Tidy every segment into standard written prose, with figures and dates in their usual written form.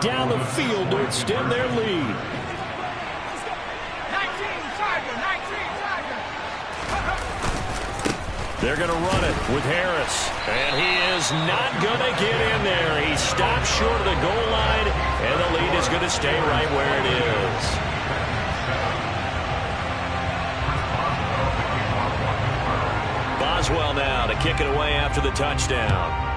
down the field to extend their lead. They're going to run it with Harris. And he is not going to get in there. He stops short of the goal line, and the lead is going to stay right where it is. Boswell now to kick it away after the touchdown.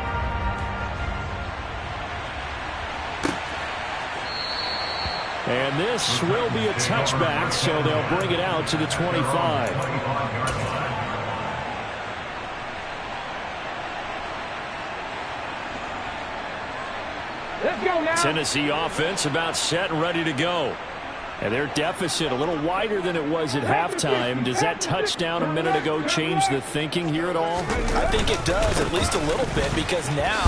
And this will be a touchback, so they'll bring it out to the 25. Tennessee offense about set and ready to go. And their deficit a little wider than it was at halftime. Does that touchdown a minute ago change the thinking here at all? I think it does, at least a little bit, because now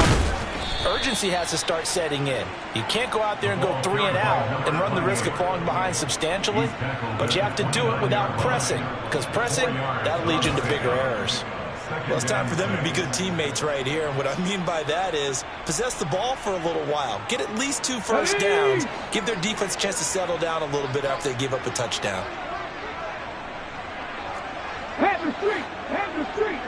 urgency has to start setting in. You can't go out there and go 3 and out and run the risk of falling behind substantially, but you have to do it without pressing, because pressing, that leads you into bigger errors. Well, it's time for them to be good teammates right here. And what I mean by that is possess the ball for a little while. Get at least 2 first downs. Give their defense a chance to settle down a little bit after they give up a touchdown. Head the street! Head the street!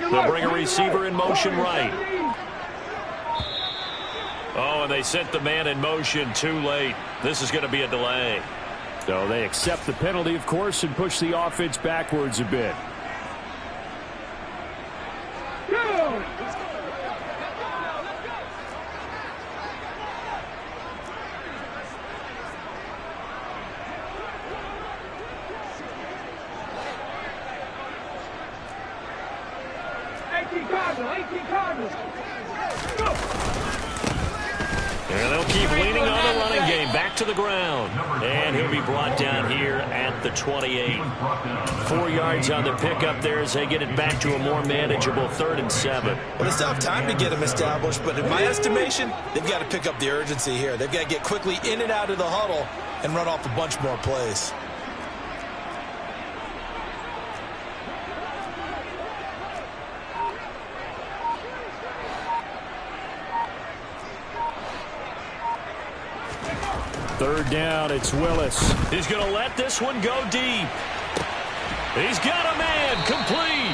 They'll bring a receiver in motion right. Oh, and they sent the man in motion too late. This is going to be a delay. So they accept the penalty, of course, and push the offense backwards a bit. Go! And they'll keep leaning on the running game. Back to the ground. And he'll be brought down here at the 28. 4 yards on the pickup there as they get it back to a more manageable 3rd and 7. Well, they still have time to get them established, but in my estimation, they've got to pick up the urgency here. They've got to get quickly in and out of the huddle and run off a bunch more plays. Third down, it's Willis. He's going to let this one go deep. He's got a man, complete.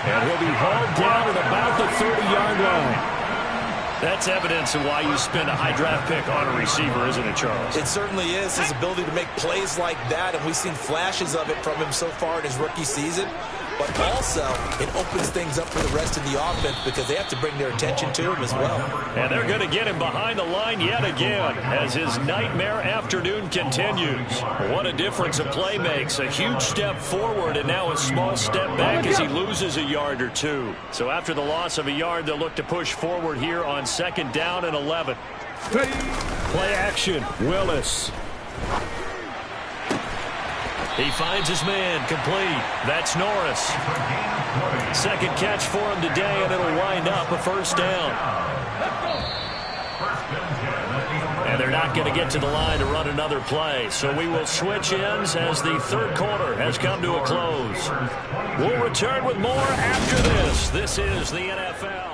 And he'll be hauled down at about the 30-yard line. That's evidence of why you spend a high draft pick on a receiver, isn't it, Charles? It certainly is, his ability to make plays like that, and we've seen flashes of it from him so far in his rookie season. But also, it opens things up for the rest of the offense because they have to bring their attention to him as well. And they're going to get him behind the line yet again as his nightmare afternoon continues. What a difference a play makes. A huge step forward and now a small step back as he loses a yard or 2. So after the loss of a yard, they'll look to push forward here on 2nd down and 11. Play action, Willis. He finds his man, complete. That's Norris. Second catch for him today, and it'll wind up a 1st down. And they're not going to get to the line to run another play, so we will switch ends as the 3rd quarter has come to a close. We'll return with more after this. This is the NFL.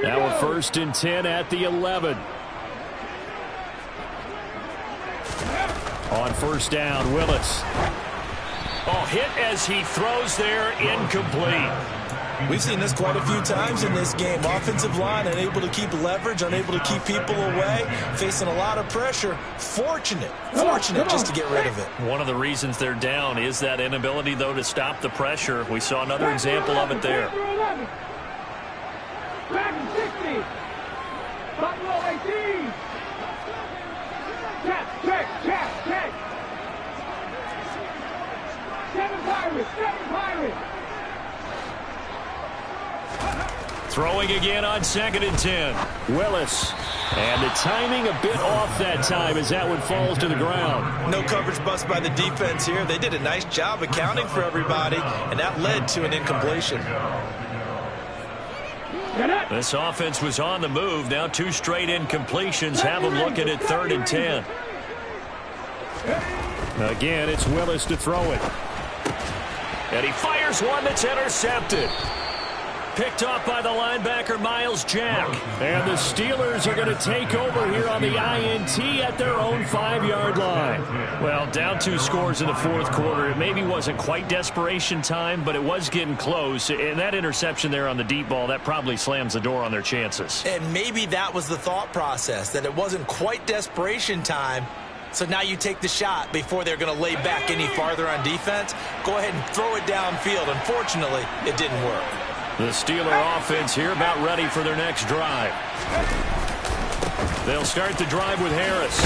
Now a 1st and 10 at the 11. On 1st down, Willis. Oh, hit as he throws there, incomplete. We've seen this quite a few times in this game. Offensive line unable to keep leverage, unable to keep people away, facing a lot of pressure. Fortunate just to get rid of it. One of the reasons they're down is that inability, though, to stop the pressure. We saw another example of it there. Back to 60. Buffalo 18. Check. 7 Pirates. Throwing again on 2nd and 10. Willis. And the timing a bit off that time as that one falls to the ground. No coverage bust by the defense here. They did a nice job accounting for everybody, and that led to an incompletion. This offense was on the move. Now 2 straight incompletions have them looking at 3rd and 10. Again, it's Willis to throw it. And he fires one that's intercepted. Picked off by the linebacker, Miles Jack. And the Steelers are going to take over here on the INT at their own 5-yard line. Well, down 2 scores in the 4th quarter. It maybe wasn't quite desperation time, but it was getting close. And that interception there on the deep ball, that probably slams the door on their chances. And maybe that was the thought process, that it wasn't quite desperation time. So now you take the shot before they're going to lay back any farther on defense. Go ahead and throw it downfield. Unfortunately, it didn't work. The Steeler offense here about ready for their next drive. They'll start the drive with Harris.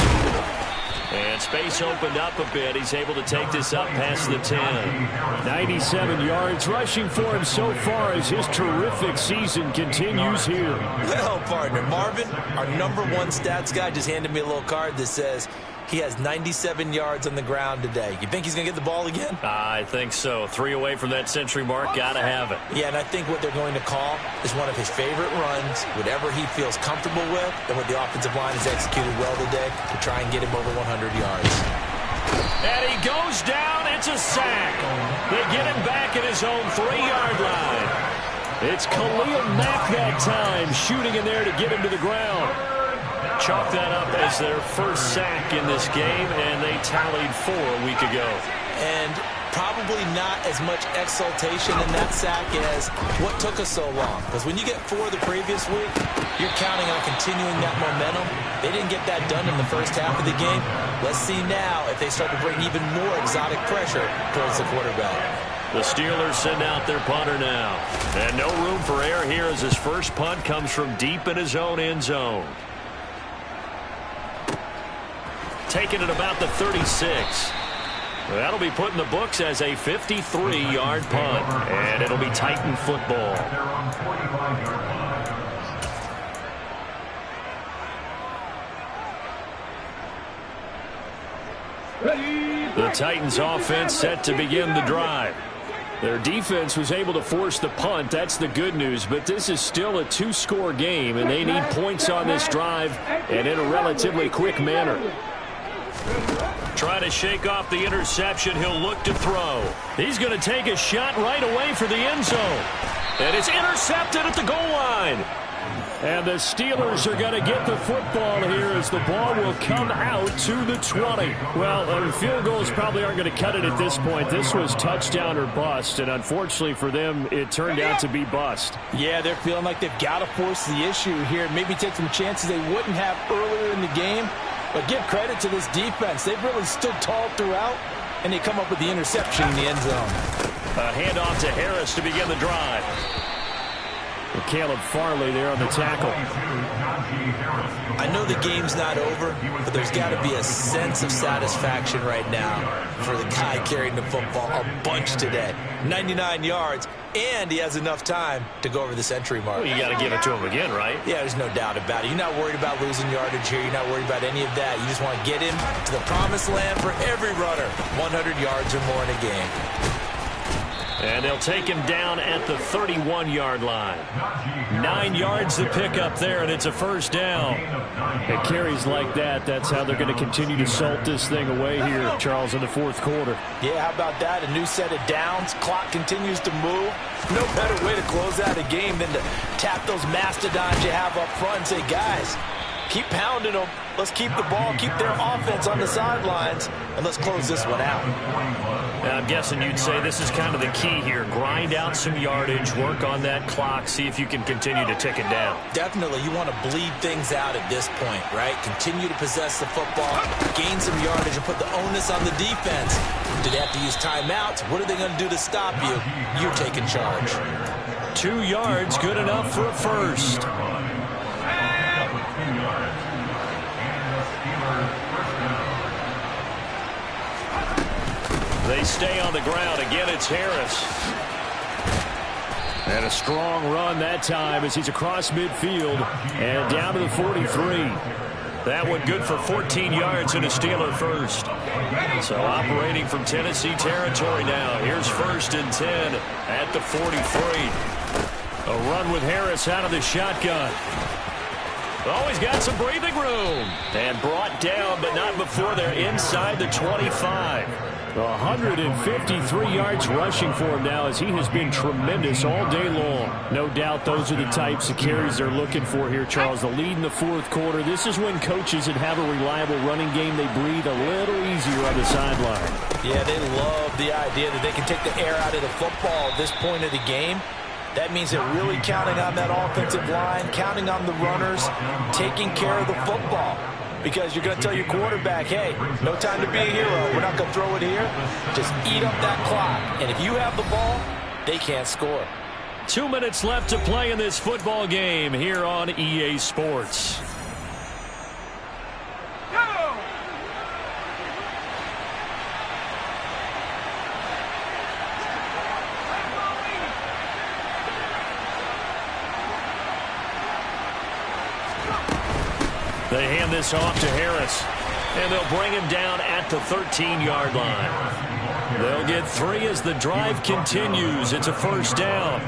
And space opened up a bit. He's able to take this up past the 10. 97 yards rushing for him so far as his terrific season continues here. Well, partner, Marvin, our #1 stats guy, just handed me a little card that says he has 97 yards on the ground today. You think he's going to get the ball again? I think so. 3 away from that century mark. Got to have it. Yeah, and I think what they're going to call is one of his favorite runs, whatever he feels comfortable with, and what the offensive line has executed well today to try and get him over 100 yards. And he goes down. It's a sack. They get him back at his own 3-yard line. It's Khalil Mack that time, shooting in there to get him to the ground. Chalk that up as their first sack in this game, and they tallied 4 a week ago. And probably not as much exultation in that sack as what took us so long. Because when you get 4 the previous week, you're counting on continuing that momentum. They didn't get that done in the first half of the game. Let's see now if they start to bring even more exotic pressure towards the quarterback. The Steelers send out their punter now. And no room for error here as his first punt comes from deep in his own end zone. Taking it about the 36. That'll be put in the books as a 53-yard punt. And it'll be Titan football. The Titans offense set to begin the drive. Their defense was able to force the punt. That's the good news. But this is still a 2-score game, and they need points on this drive and in a relatively quick manner. Trying to shake off the interception. He'll look to throw. He's going to take a shot right away for the end zone. And it's intercepted at the goal line. And the Steelers are going to get the football here as the ball will come out to the 20. Well, field goals probably aren't going to cut it at this point. This was touchdown or bust, and unfortunately for them, it turned out to be bust. Yeah, they're feeling like they've got to force the issue here. Maybe take some chances they wouldn't have earlier in the game. But give credit to this defense. They've really stood tall throughout, and they come up with the interception in the end zone. A handoff to Harris to begin the drive. Caleb Farley there on the tackle. I know the game's not over, but there's got to be a sense of satisfaction right now for the guy carrying the football a bunch today. 99 yards, and he has enough time to go over the century mark. Well, you got to give it to him again, right? Yeah, there's no doubt about it. You're not worried about losing yardage here. You're not worried about any of that. You just want to get him to the promised land for every runner. 100 yards or more in a game. And they'll take him down at the 31-yard line. 9 yards to pick up there, and it's a first down. It carries like that. That's how they're going to continue to salt this thing away here, Charles, in the 4th quarter. Yeah, how about that? A new set of downs. Clock continues to move. No better way to close out a game than to tap those mastodons you have up front and say, guys, keep pounding them. Let's keep the ball, keep their offense on the sidelines, and let's close this one out. Now, I'm guessing you'd say this is kind of the key here. Grind out some yardage, work on that clock, see if you can continue to tick it down. Definitely, you want to bleed things out at this point, right? Continue to possess the football, gain some yardage, and put the onus on the defense. Do they have to use timeouts? What are they going to do to stop you? You're taking charge. 2 yards, good enough for a first. They stay on the ground. Again, it's Harris. And a strong run that time as he's across midfield and down to the 43. That one good for 14 yards and a Steeler first. So operating from Tennessee territory now. Here's 1st and 10 at the 43. A run with Harris out of the shotgun. Oh, he's got some breathing room. And brought down, but not before they're inside the 25. 153 yards rushing for him now as he has been tremendous all day long. No doubt those are the types of carries they're looking for here, Charles. The lead in the fourth quarter. This is when coaches that have a reliable running game, they breathe a little easier on the sideline. Yeah, they love the idea that they can take the air out of the football at this point of the game. That means they're really counting on that offensive line, counting on the runners, taking care of the football. Because you're going to tell your quarterback, hey, no time to be a hero. We're not going to throw it here. Just eat up that clock. And if you have the ball, they can't score. 2 minutes left to play in this football game here on EA Sports. They hand this off to Harris, and they'll bring him down at the 13-yard line. They'll get 3 as the drive continues. It's a first down.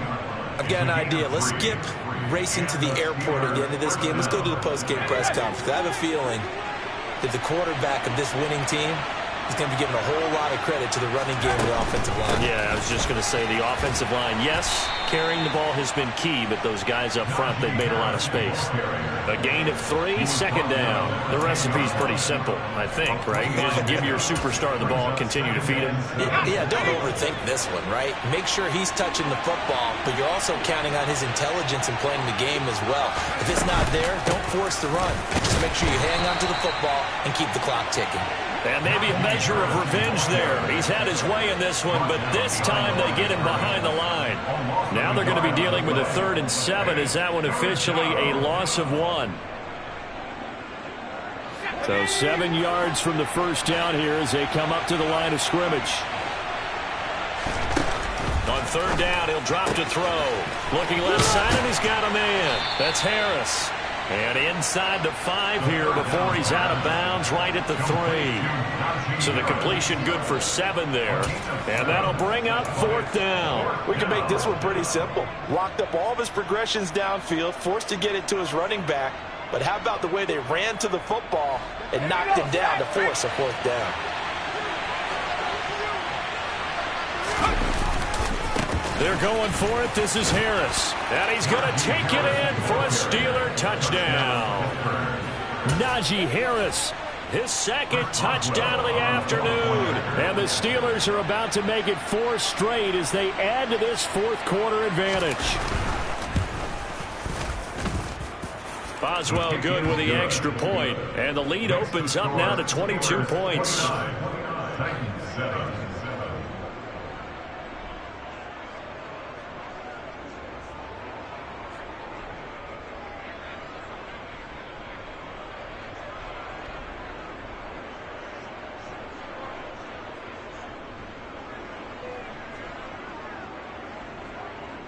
I've got an idea. Let's skip racing to the airport at the end of this game. Let's go to the post-game press conference. I have a feeling that the quarterback of this winning team is going to be given a whole lot of credit to the running game and the offensive line. Yeah, I was just going to say the offensive line, yes, carrying the ball has been key, but those guys up front, they've made a lot of space. A gain of 3, second down. The recipe's pretty simple, I think, right? You just give your superstar the ball, continue to feed him. Yeah, don't overthink this one, right? Make sure he's touching the football, but you're also counting on his intelligence in playing the game as well. If it's not there, don't force the run. Just make sure you hang on to the football and keep the clock ticking. And maybe a measure of revenge there. He's had his way in this one, but this time they get him behind the line. Now they're going to be dealing with a 3rd and 7 as that one officially a loss of 1. So 7 yards from the first down here as they come up to the line of scrimmage. On 3rd down, he'll drop to throw. Looking left side, and he's got a man. That's Harris. And inside the 5 here before he's out of bounds right at the 3. So the completion good for 7 there. And that'll bring up 4th down. We can make this one pretty simple. Locked up all of his progressions downfield, forced to get it to his running back. But how about the way they ran to the football and knocked him down to force a 4th down? They're going for it. This is Harris. And he's going to take it in for a Steeler touchdown. Najee Harris, his 2nd touchdown of the afternoon. And the Steelers are about to make it 4 straight as they add to this 4th quarter advantage. Boswell good with the extra point. And the lead opens up now to 22 points.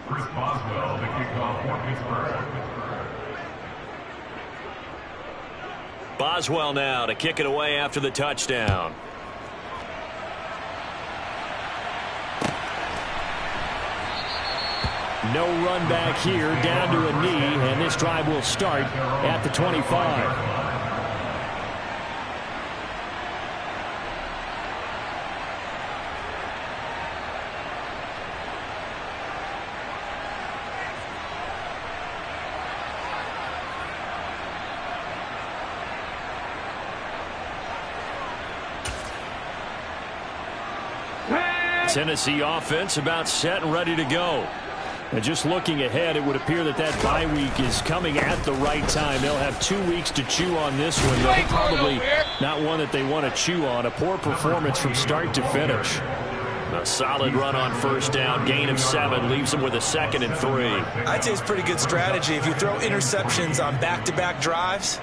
Chris Boswell, the kickoff for Pittsburgh. Boswell now to kick it away after the touchdown. No run back here, down to a knee, and this drive will start at the 25. Tennessee offense about set and ready to go. And just looking ahead, it would appear that that bye week is coming at the right time. They'll have 2 weeks to chew on this one, though probably not one that they want to chew on. A poor performance from start to finish. A solid run on first down, gain of 7, leaves them with a 2nd and 3. I'd say it's pretty good strategy. If you throw interceptions on back-to-back drives,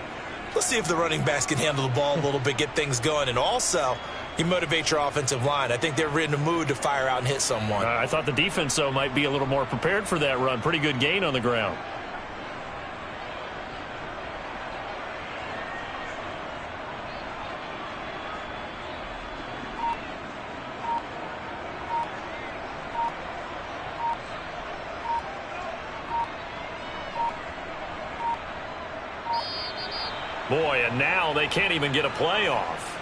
let's see if the running backs can handle the ball a little bit, get things going, and also you motivate your offensive line. I think they're in the mood to fire out and hit someone. I thought the defense, though, might be a little more prepared for that run. Pretty good gain on the ground. Boy, and now they can't even get a play off.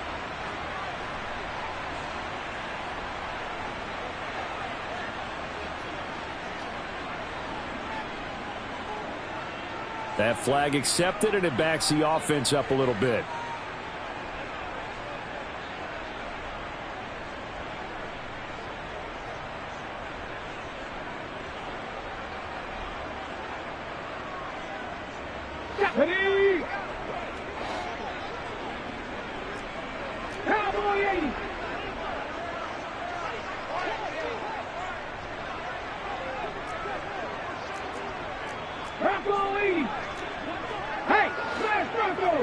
That flag accepted, and it backs the offense up a little bit. Ready? Cowboy 80. Bronco 80. Hey, smash Bronco.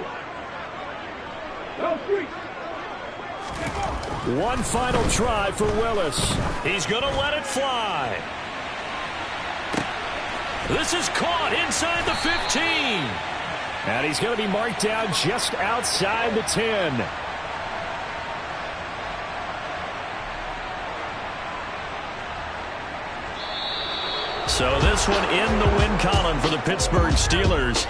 Go street. One final try for Willis. He's going to let it fly. This is caught inside the 15. And he's going to be marked down just outside the 10. So this one in the win column for the Pittsburgh Steelers.